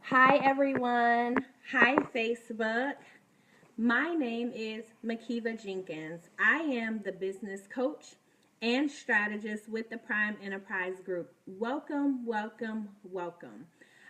Hi, everyone. Hi, Facebook. My name is Makiva Jenkins. I am the business coach and strategist with the Prime Enterprise Group. Welcome, welcome, welcome.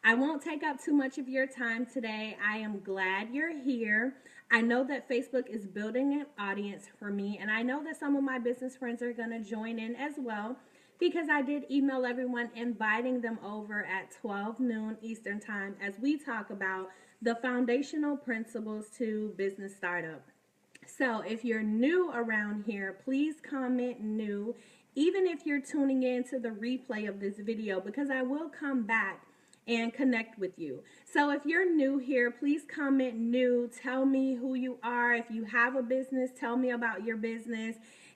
I won't take up too much of your time today. I am glad you're here. I know that Facebook is building an audience for me, and I know that some of my business friends are going to join in as well because I did email everyone inviting them over at 12 noon Eastern Time as we talk about the foundational principles to business startup. So if you're new around here, please comment new, even if you're tuning in to the replay of this video, because I will come back and connect with you. So if you're new here, please comment new. Tell me who you are. If you have a business, tell me about your business.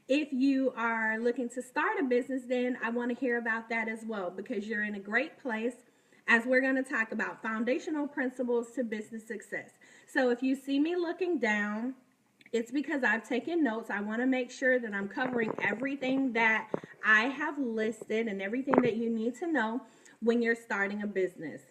If you are looking to start a business, then I want to hear about that as well, because you're in a great place as we're going to talk about foundational principles to business success. So if you see me looking down, it's because I've taken notes. I want to make sure that I'm covering everything that I have listed and everything that you need to know when you're starting a business.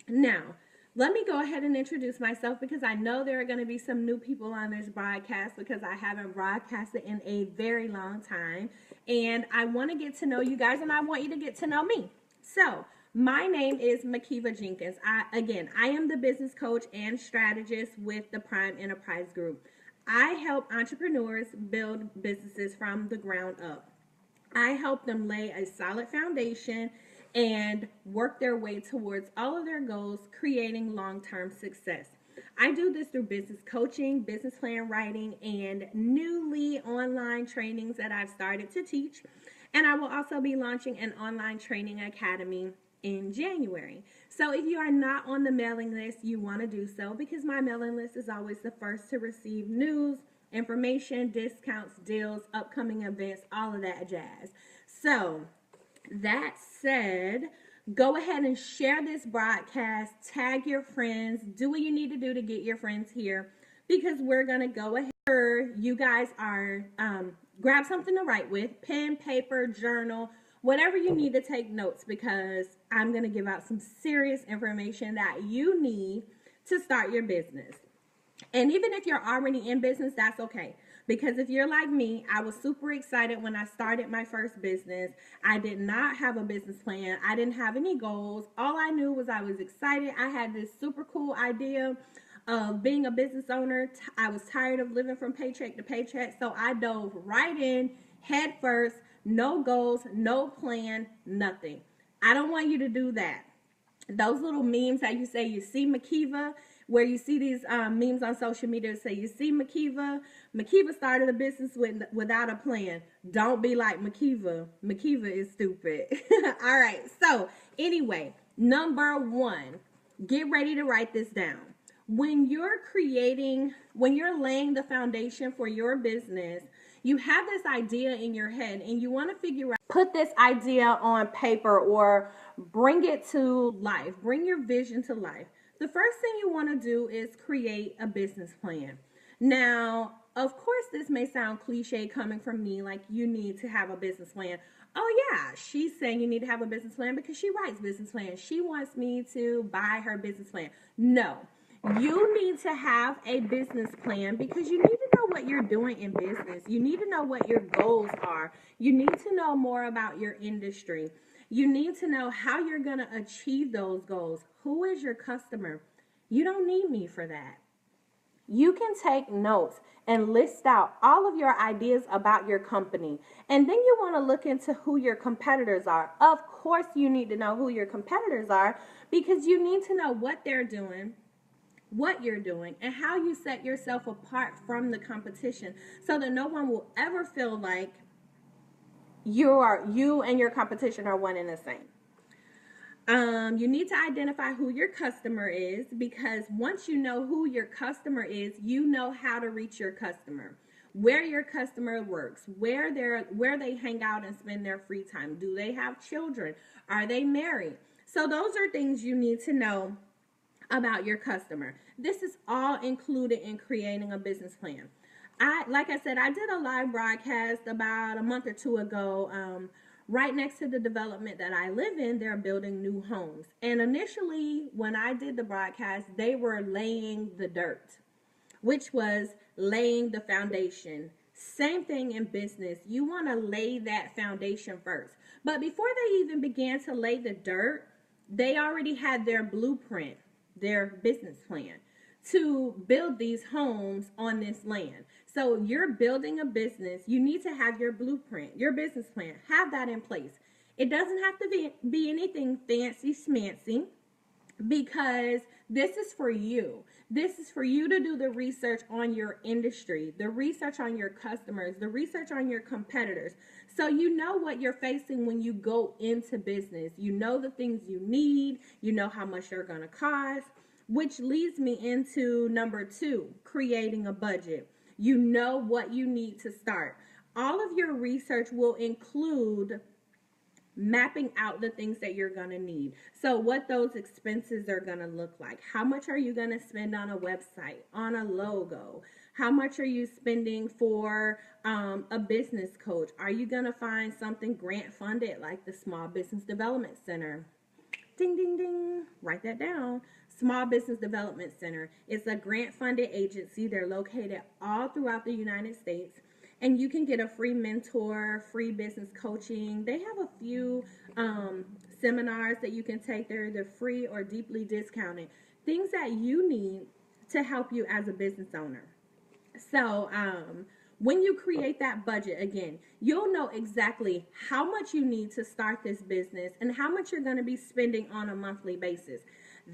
Now, let me go ahead and introduce myself because I know there are going to be some new people on this broadcast because I haven't broadcasted in a very long time. And I want to get to know you guys and I want you to get to know me. So, my name is Makiva Jenkins. I am the business coach and strategist with the Prime Enterprise Group. I help entrepreneurs build businesses from the ground up. I help them lay a solid foundation and work their way towards all of their goals, creating long-term success. I do this through business coaching, business plan writing, and newly online trainings that I've started to teach. And I will also be launching an online training academy in January. So if you are not on the mailing list, you want to do so because my mailing list is always the first to receive news, information, discounts, deals, upcoming events, all of that jazz. So that said, go ahead and share this broadcast, tag your friends, do what you need to do to get your friends here because we're going to go ahead. You guys are, grab something to write with, pen, paper, journal, whatever you need to take notes because I'm going to give out some serious information that you need to start your business. And even if you're already in business, that's okay. Because if you're like me, I was super excited when I started my first business. I did not have a business plan. I didn't have any goals. All I knew was I was excited. I had this super cool idea of being a business owner. I was tired of living from paycheck to paycheck. So I dove right in, head first, no goals, no plan, nothing. I don't want you to do that. Those little memes that you say, you see Makiva, where you see these memes on social media say, you see Makiva started a business without a plan. Don't be like Makiva. Makiva is stupid. All right. So anyway, number one, get ready to write this down. When you're laying the foundation for your business, you have this idea in your head and you want to figure out, put this idea on paper or bring it to life, bring your vision to life. The first thing you want to do is create a business plan. Now, of course, this may sound cliche coming from me, like you need to have a business plan. Oh yeah, she's saying you need to have a business plan because she writes business plans. She wants me to buy her business plan. No, you need to have a business plan because you need to know what you're doing in business. You need to know what your goals are. You need to know more about your industry. You need to know how you're going to achieve those goals. Who is your customer? You don't need me for that. You can take notes and list out all of your ideas about your company. And then you want to look into who your competitors are. Of course, you need to know who your competitors are because you need to know what they're doing, what you're doing, and how you set yourself apart from the competition so that no one will ever feel like you and your competition are one and the same. You need to identify who your customer is because once you know who your customer is, you know how to reach your customer, where your customer works, where they hang out and spend their free time. Do they have children? Are they married? So those are things you need to know about your customer. This is all included in creating a business plan. Like I said, I did a live broadcast about a month or two ago right next to the development that I live in, they're building new homes. And initially, when I did the broadcast, they were laying the dirt, which was laying the foundation. Same thing in business. You want to lay that foundation first. But before they even began to lay the dirt, they already had their blueprint, their business plan to build these homes on this land. So you're building a business, you need to have your blueprint, your business plan, have that in place. It doesn't have to be anything fancy schmancy, because this is for you. This is for you to do the research on your industry, the research on your customers, the research on your competitors. So you know what you're facing when you go into business. You know the things you need, you know how much they're going to cost, which leads me into number 2, creating a budget. You know what you need to start. All of your research will include mapping out the things that you're going to need. So what those expenses are going to look like. How much are you going to spend on a website, on a logo? How much are you spending for a business coach? Are you going to find something grant funded like the Small Business Development Center? Ding, ding, ding. Write that down. Small Business Development Center. It's a grant funded agency. They're located all throughout the United States. And you can get a free mentor, free business coaching. They have a few seminars that you can take. They're either free or deeply discounted. Things that you need to help you as a business owner. So when you create that budget, again, you'll know exactly how much you need to start this business and how much you're going to be spending on a monthly basis.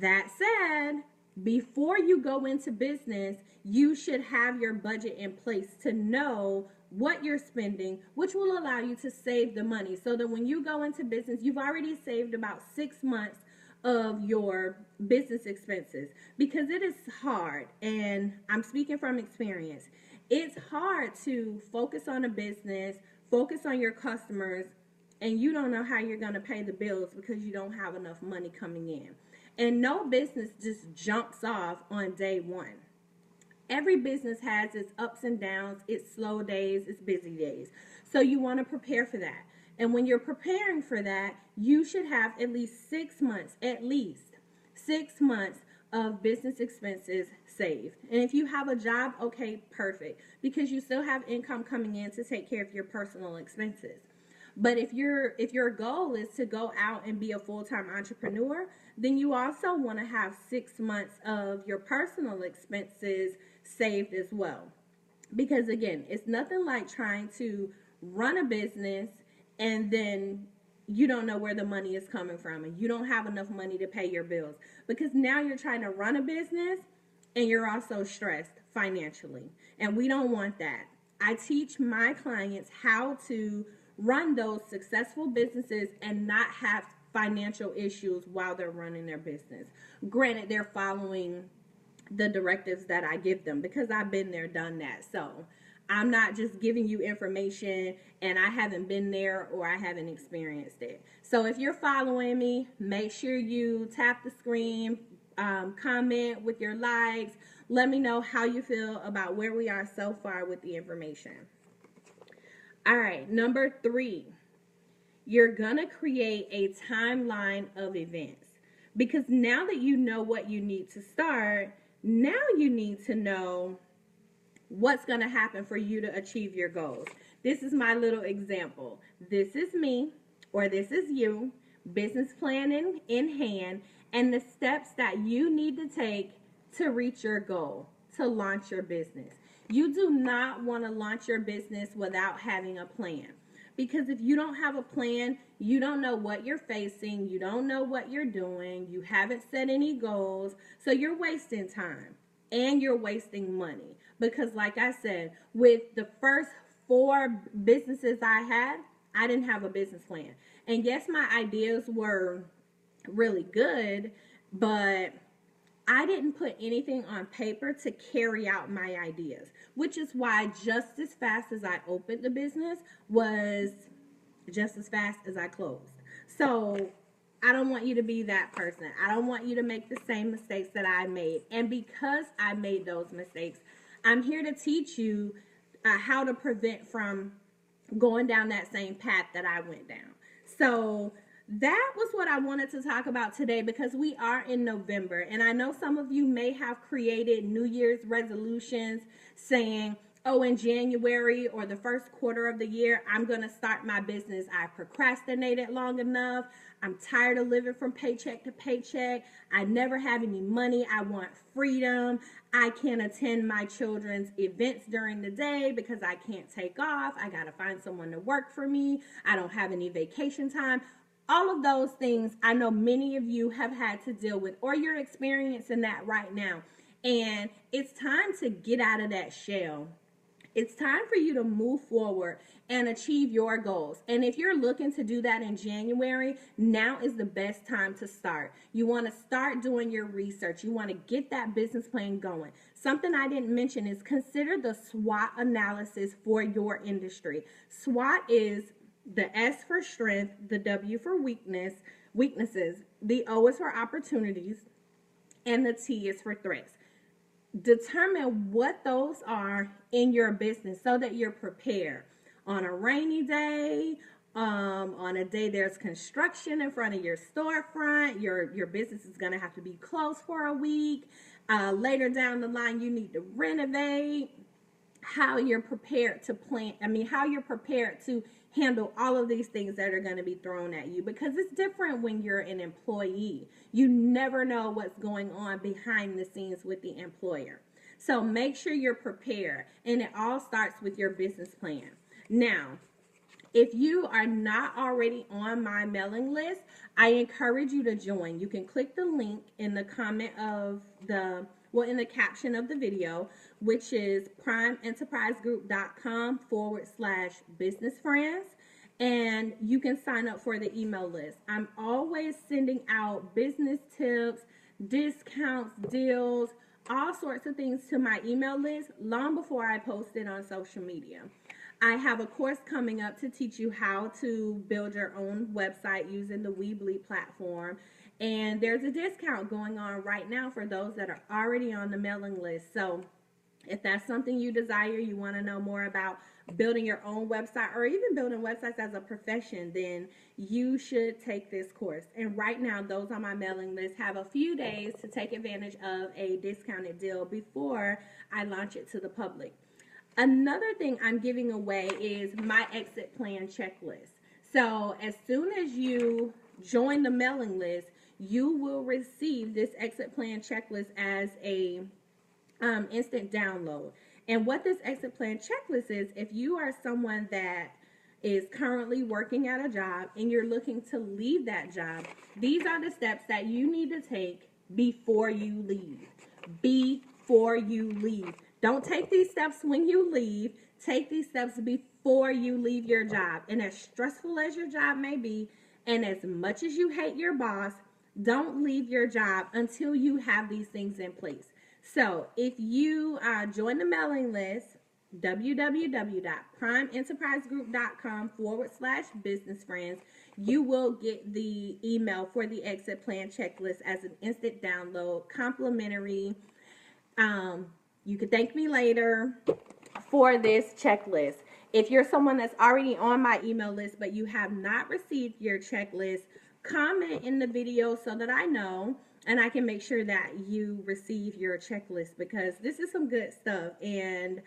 That said, before you go into business, you should have your budget in place to know what you're spending, which will allow you to save the money so that when you go into business, you've already saved about 6 months of your business expenses, because it is hard. And I'm speaking from experience. It's hard to focus on a business, focus on your customers, and you don't know how you're going to pay the bills because you don't have enough money coming in. And no business just jumps off on day one. Every business has its ups and downs, its slow days, its busy days. So you want to prepare for that. And when you're preparing for that, you should have at least 6 months, of business expenses saved. And if you have a job, okay, perfect, because you still have income coming in to take care of your personal expenses. But if your goal is to go out and be a full-time entrepreneur, then you also want to have 6 months of your personal expenses saved as well. Because again, it's nothing like trying to run a business and then you don't know where the money is coming from and you don't have enough money to pay your bills, because now you're trying to run a business and you're also stressed financially, and we don't want that. I teach my clients how to run those successful businesses and not have financial issues while they're running their business. Granted, they're following the directives that I give them, because I've been there, done that. So I'm not just giving you information and I haven't been there or I haven't experienced it. So if you're following me, make sure you tap the screen, comment with your likes. Let me know how you feel about where we are so far with the information. All right, number 3, you're gonna create a timeline of events, because now that you know what you need to start, now you need to know what's going to happen for you to achieve your goals. This is my little example. This is me, or this is you, business plan in hand, and the steps that you need to take to reach your goal, to launch your business. You do not want to launch your business without having a plan. Because if you don't have a plan, you don't know what you're facing, you don't know what you're doing, you haven't set any goals, so you're wasting time and you're wasting money. Because like I said, with the first 4 businesses I had, I didn't have a business plan. And yes, my ideas were really good, but I didn't put anything on paper to carry out my ideas, which is why just as fast as I opened the business was just as fast as I closed. So I don't want you to be that person. I don't want you to make the same mistakes that I made. And because I made those mistakes, I'm here to teach you how to prevent from going down that same path that I went down. So that was what I wanted to talk about today, because we are in November, and I know some of you may have created New Year's resolutions saying, oh, in January or the first quarter of the year, I'm going to start my business. I procrastinated long enough. I'm tired of living from paycheck to paycheck. I never have any money. I want freedom. I can't attend my children's events during the day because I can't take off. I got to find someone to work for me. I don't have any vacation time. All of those things I know many of you have had to deal with, or you're experiencing that right now. And it's time to get out of that shell. It's time for you to move forward and achieve your goals. And if you're looking to do that in January, now is the best time to start. You want to start doing your research. You want to get that business plan going. Something I didn't mention is consider the SWOT analysis for your industry. SWOT is the S for strength, the W for weaknesses, the O is for opportunities, and the T is for threats. Determine what those are in your business so that you're prepared on a rainy day, on a day there's construction in front of your storefront. Your business is going to have to be closed for a week. Later down the line, you need to renovate. How you're prepared to how you're prepared to handle all of these things that are going to be thrown at you, because it's different when you're an employee. You never know what's going on behind the scenes with the employer. So make sure you're prepared, and it all starts with your business plan. Now, if you are not already on my mailing list, I encourage you to join. You can click the link in the comment of in the caption of the video, which is primeenterprisegroup.com/businessfriends. And you can sign up for the email list. I'm always sending out business tips, discounts, deals, all sorts of things to my email list long before I post it on social media. I have a course coming up to teach you how to build your own website using the Weebly platform. And there's a discount going on right now for those that are already on the mailing list. So if that's something you desire, you want to know more about building your own website or even building websites as a profession, then you should take this course. And right now, those on my mailing list have a few days to take advantage of a discounted deal before I launch it to the public. Another thing I'm giving away is my exit plan checklist. So as soon as you join the mailing list, you will receive this exit plan checklist as a instant download. And what this exit plan checklist is, if you are someone that is currently working at a job and you're looking to leave that job, these are the steps that you need to take before you leave. Before you leave. Don't take these steps when you leave. Take these steps before you leave your job. And as stressful as your job may be, and as much as you hate your boss, don't leave your job until you have these things in place. So if you join the mailing list, www.primeenterprisegroup.com/businessfriends, you will get the email for the exit plan checklist as an instant download, complimentary. You can thank me later for this checklist. If you're someone that's already on my email list but you have not received your checklist, comment in the video so that I know and I can make sure that you receive your checklist, because this is some good stuff. And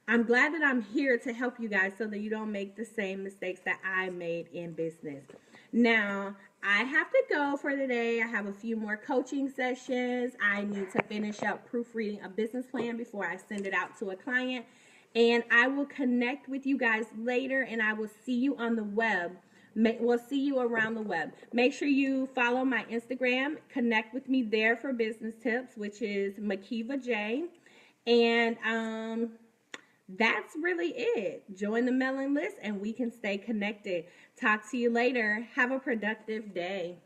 I'm glad that I'm here to help you guys so that you don't make the same mistakes that I made in business. Now, I have to go for today. I have a few more coaching sessions. I need to finish up proofreading a business plan before I send it out to a client. And I will connect with you guys later, and I will see you on the web. We'll see you around the web. Make sure you follow my Instagram. Connect with me there for business tips, which is Makiva J. And that's really it. Join the mailing list and we can stay connected. Talk to you later. Have a productive day.